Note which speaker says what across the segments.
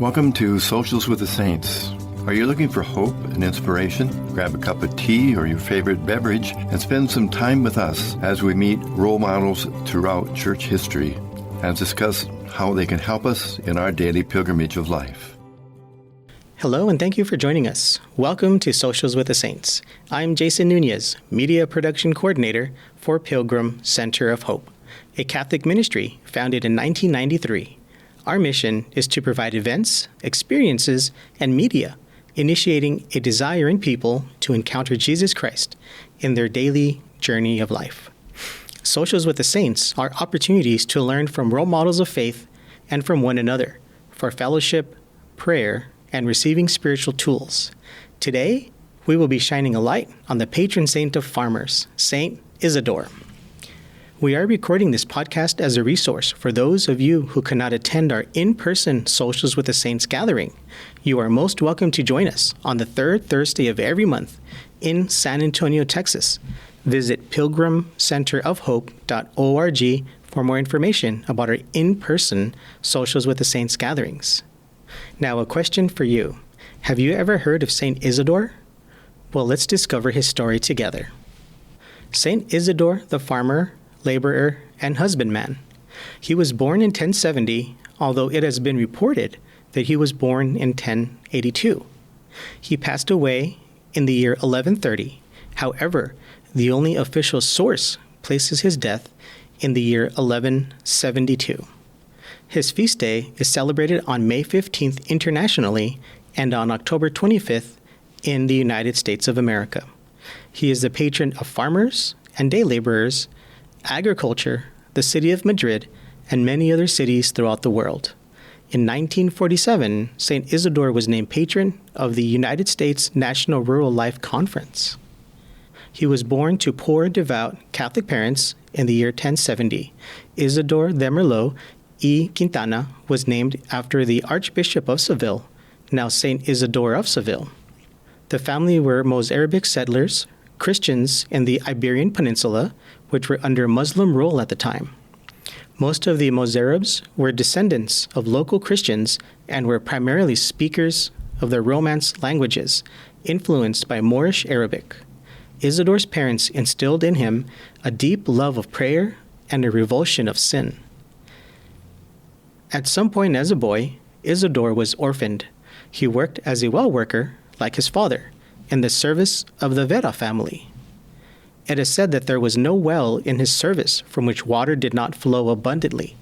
Speaker 1: Welcome to Socials with the Saints. Are you looking for hope and inspiration? Grab a cup of tea or your favorite beverage and spend some time with us as we meet role models throughout church history and discuss how they can help us in our daily pilgrimage of life.
Speaker 2: Hello, and thank you for joining us. Welcome to Socials with the Saints. I'm Jason Nunez, Media Production Coordinator for Pilgrim Center of Hope, a Catholic ministry founded in 1993. Our mission is to provide events, experiences, and media, initiating a desire in people to encounter Jesus Christ in their daily journey of life. Socials with the Saints are opportunities to learn from role models of faith and from one another for fellowship, prayer, and receiving spiritual tools. Today, we will be shining a light on the patron saint of farmers, Saint Isidore. We are recording this podcast as a resource for those of you who cannot attend our in-person Socials with the Saints gathering. You are most welcome to join us on the third Thursday of every month in San Antonio, Texas. Visit pilgrimcenterofhope.org for more information about our in-person Socials with the Saints gatherings. Now, a question for you. Have you ever heard of Saint Isidore? Well, let's discover his story together. Saint Isidore, the farmer, laborer, and husbandman. He was born in 1070, although it has been reported that he was born in 1082. He passed away in the year 1130. However, the only official source places his death in the year 1172. His feast day is celebrated on May 15th internationally and on October 25th in the United States of America. He is the patron of farmers and day laborers, agriculture, the city of Madrid, and many other cities throughout the world. In 1947, St. Isidore was named patron of the United States National Rural Life Conference. He was born to poor, devout Catholic parents in the year 1070. Isidore de Merlot y Quintana was named after the Archbishop of Seville, now St. Isidore of Seville. The family were Mozarabic settlers, Christians in the Iberian Peninsula, which were under Muslim rule at the time. Most of the Mozarabs were descendants of local Christians and were primarily speakers of the Romance languages, influenced by Moorish Arabic. Isidore's parents instilled in him a deep love of prayer and a revulsion of sin. At some point as a boy, Isidore was orphaned. He worked as a well worker, like his father, in the service of the Vera family. It is said that there was no well in his service from which water did not flow abundantly,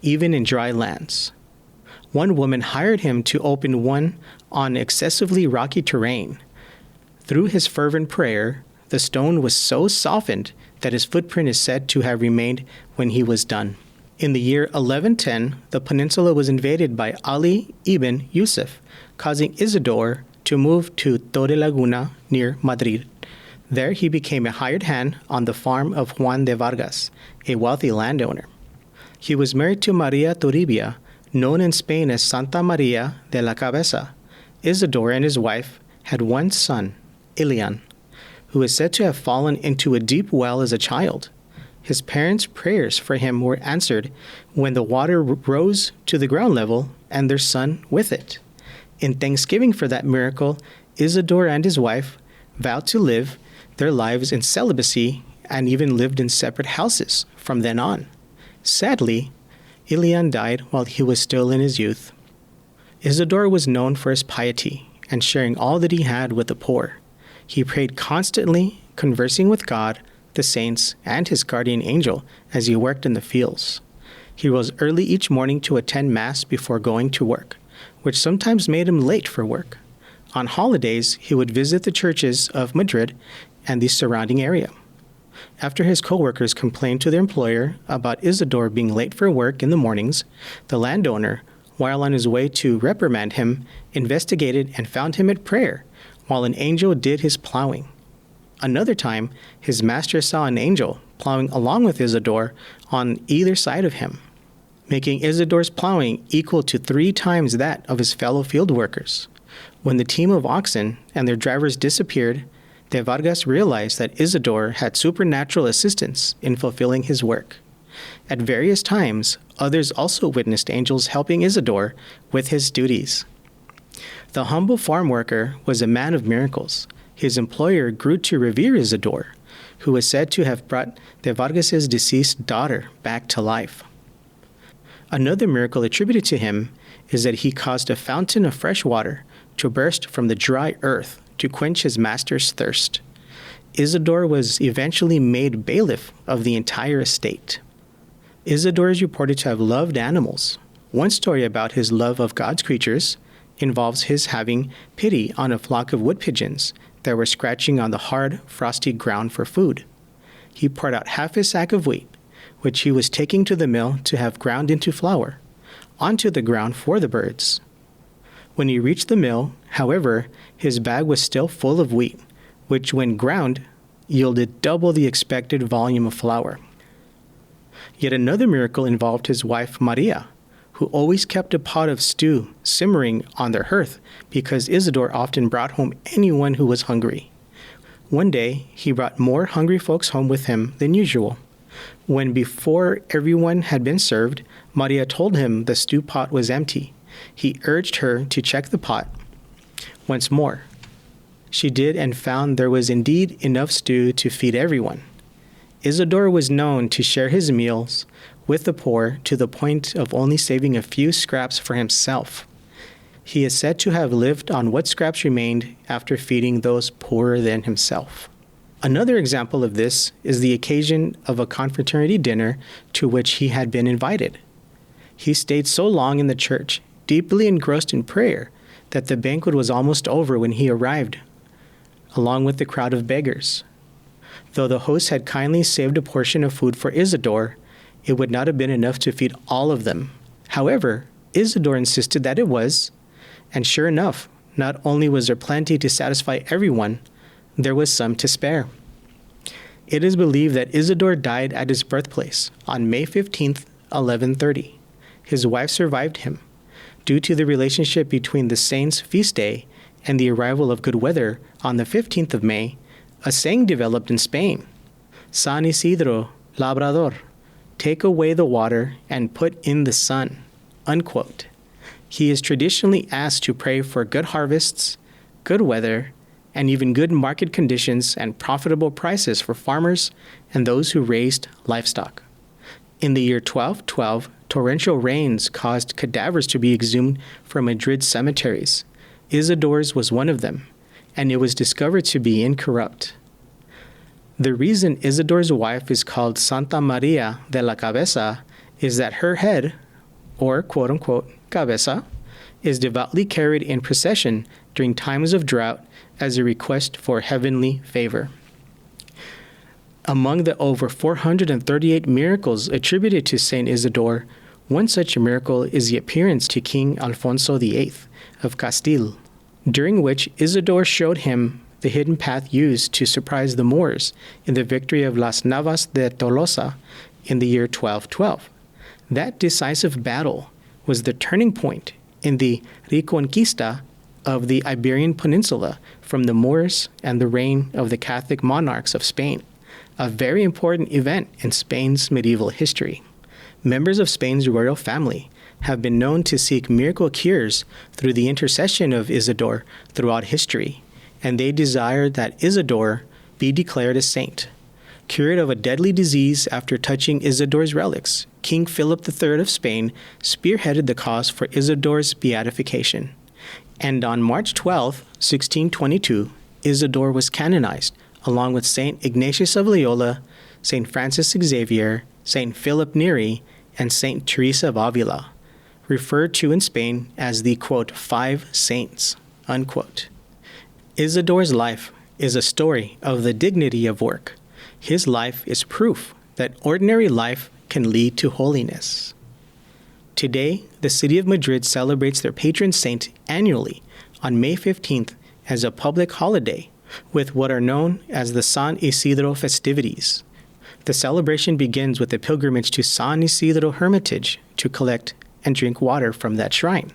Speaker 2: even in dry lands. One woman hired him to open one on excessively rocky terrain. Through his fervent prayer, the stone was so softened that his footprint is said to have remained when he was done. In the year 1110, the peninsula was invaded by Ali ibn Yusuf, causing Isidore to move to Torrelaguna near Madrid. There he became a hired hand on the farm of Juan de Vargas, a wealthy landowner. He was married to Maria Toribia, known in Spain as Santa Maria de la Cabeza. Isidore and his wife had one son, Ilian, who is said to have fallen into a deep well as a child. His parents' prayers for him were answered when the water rose to the ground level and their son with it. In thanksgiving for that miracle, Isidore and his wife vowed to live their lives in celibacy and even lived in separate houses from then on. Sadly, Ilian died while he was still in his youth. Isidore was known for his piety and sharing all that he had with the poor. He prayed constantly, conversing with God, the saints, and his guardian angel as he worked in the fields. He rose early each morning to attend Mass before going to work, which sometimes made him late for work. On holidays, he would visit the churches of Madrid and the surrounding area. After his co-workers complained to their employer about Isidore being late for work in the mornings, the landowner, while on his way to reprimand him, investigated and found him at prayer while an angel did his plowing. Another time, his master saw an angel plowing along with Isidore on either side of him, making Isidore's plowing equal to 3 times that of his fellow field workers. When the team of oxen and their drivers disappeared, de Vargas realized that Isidore had supernatural assistance in fulfilling his work. At various times, others also witnessed angels helping Isidore with his duties. The humble farm worker was a man of miracles. His employer grew to revere Isidore, who was said to have brought de Vargas's deceased daughter back to life. Another miracle attributed to him is that he caused a fountain of fresh water to burst from the dry earth to quench his master's thirst. Isidore was eventually made bailiff of the entire estate. Isidore is reported to have loved animals. One story about his love of God's creatures involves his having pity on a flock of wood pigeons that were scratching on the hard, frosty ground for food. He poured out half his sack of wheat, which he was taking to the mill to have ground into flour, onto the ground for the birds. When he reached the mill, however, his bag was still full of wheat, which when ground yielded double the expected volume of flour. Yet another miracle involved his wife Maria, who always kept a pot of stew simmering on their hearth because Isidore often brought home anyone who was hungry. One day, he brought more hungry folks home with him than usual. When before everyone had been served, Maria told him the stew pot was empty. He urged her to check the pot once more. She did and found there was indeed enough stew to feed everyone. Isidore was known to share his meals with the poor to the point of only saving a few scraps for himself. He is said to have lived on what scraps remained after feeding those poorer than himself. Another example of this is the occasion of a confraternity dinner to which he had been invited. He stayed so long in the church, deeply engrossed in prayer, that the banquet was almost over when he arrived, along with the crowd of beggars. Though the host had kindly saved a portion of food for Isidore, it would not have been enough to feed all of them. However, Isidore insisted that it was, and sure enough, not only was there plenty to satisfy everyone, there was some to spare. It is believed that Isidore died at his birthplace on May 15th, 1130. His wife survived him. Due to the relationship between the saint's feast day and the arrival of good weather on the 15th of May, a saying developed in Spain: San Isidro, labrador, take away the water and put in the sun, unquote. He is traditionally asked to pray for good harvests, good weather, and even good market conditions and profitable prices for farmers and those who raised livestock. In the year 1212, torrential rains caused cadavers to be exhumed from Madrid cemeteries. Isidore's was one of them, and it was discovered to be incorrupt. The reason Isidore's wife is called Santa Maria de la Cabeza is that her head, or quote-unquote cabeza, is devoutly carried in procession during times of drought as a request for heavenly favor. Among the over 438 miracles attributed to Saint Isidore, one such miracle is the appearance to King Alfonso VIII of Castile, during which Isidore showed him the hidden path used to surprise the Moors in the victory of Las Navas de Tolosa in the year 1212. That decisive battle was the turning point in the Reconquista of the Iberian Peninsula from the Moors and the reign of the Catholic monarchs of Spain, a very important event in Spain's medieval history. Members of Spain's royal family have been known to seek miracle cures through the intercession of Isidore throughout history, and they desired that Isidore be declared a saint. Cured of a deadly disease after touching Isidore's relics, King Philip III of Spain spearheaded the cause for Isidore's beatification. And on March 12, 1622, Isidore was canonized, along with St. Ignatius of Loyola, St. Francis Xavier, St. Philip Neri, and St. Teresa of Avila, referred to in Spain as the, quote, 5 saints, unquote. Isidore's life is a story of the dignity of work. His life is proof that ordinary life can lead to holiness. Today, the city of Madrid celebrates their patron saint annually on May 15th as a public holiday with what are known as the San Isidro festivities. The celebration begins with a pilgrimage to San Isidro Hermitage to collect and drink water from that shrine.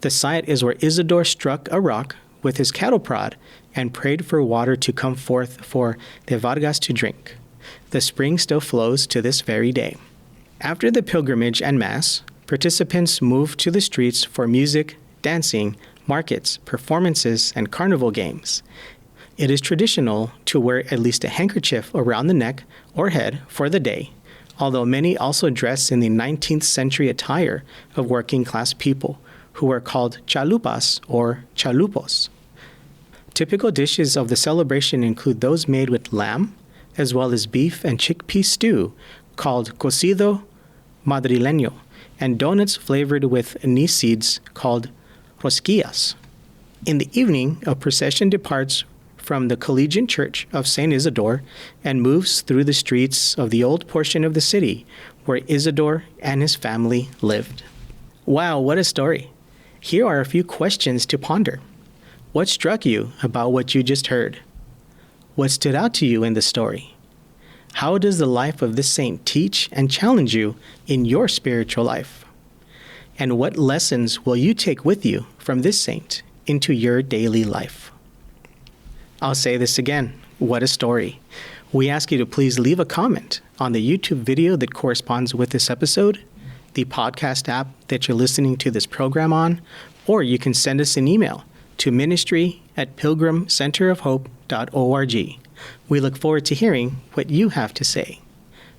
Speaker 2: The site is where Isidore struck a rock with his cattle prod and prayed for water to come forth for de Vargas to drink. The spring still flows to this very day. After the pilgrimage and Mass, participants move to the streets for music, dancing, markets, performances, and carnival games. It is traditional to wear at least a handkerchief around the neck or head for the day, although many also dress in the 19th century attire of working class people, who are called chalupas or chalupos. Typical dishes of the celebration include those made with lamb, as well as beef and chickpea stew, called cocido madrileño, and donuts flavored with anise seeds called rosquillas. In the evening, a procession departs from the Collegiate Church of St. Isidore and moves through the streets of the old portion of the city where Isidore and his family lived. Wow, what a story! Here are a few questions to ponder. What struck you about what you just heard? What stood out to you in the story? How does the life of this saint teach and challenge you in your spiritual life? And what lessons will you take with you from this saint into your daily life? I'll say this again. What a story. We ask you to please leave a comment on the YouTube video that corresponds with this episode, the podcast app that you're listening to this program on, or you can send us an email to ministry@pilgrimcenterofhope.org. We look forward to hearing what you have to say.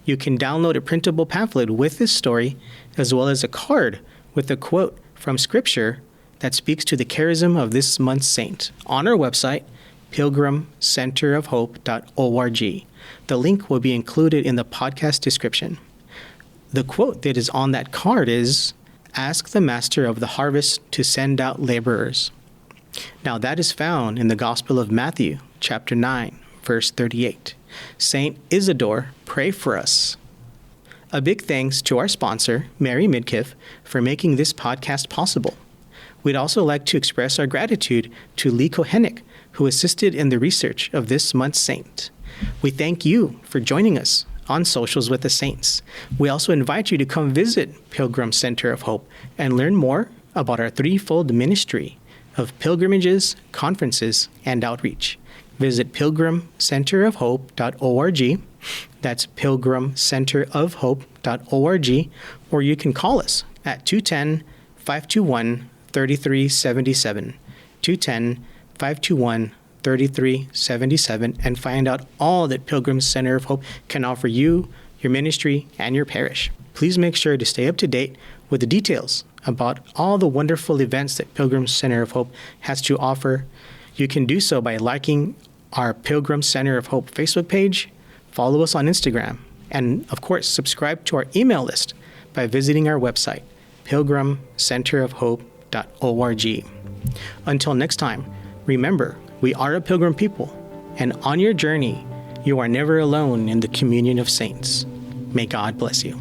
Speaker 2: You can download a printable pamphlet with this story, as well as a card with a quote from Scripture that speaks to the charism of this month's saint on our website, pilgrimcenterofhope.org. The link will be included in the podcast description. The quote that is on that card is, "Ask the master of the harvest to send out laborers." Now that is found in the Gospel of Matthew, chapter 9, verse 38. Saint Isidore, pray for us. A big thanks to our sponsor, Mary Midkiff, for making this podcast possible. We'd also like to express our gratitude to Lee Kohenik, who assisted in the research of this month's saint. We thank you for joining us on Socials with the Saints. We also invite you to come visit Pilgrim Center of Hope and learn more about our threefold ministry of pilgrimages, conferences, and outreach. Visit pilgrimcenterofhope.org. That's pilgrimcenterofhope.org, or you can call us at 210-521-3377, 210-521-3377, and find out all that Pilgrim Center of Hope can offer you, your ministry, and your parish. Please make sure to stay up to date with the details about all the wonderful events that Pilgrim Center of Hope has to offer. You can do so by liking our Pilgrim Center of Hope Facebook page, follow us on Instagram, and of course, subscribe to our email list by visiting our website, pilgrimcenterofhope.org. Until next time, remember, we are a pilgrim people, and on your journey, you are never alone in the communion of saints. May God bless you.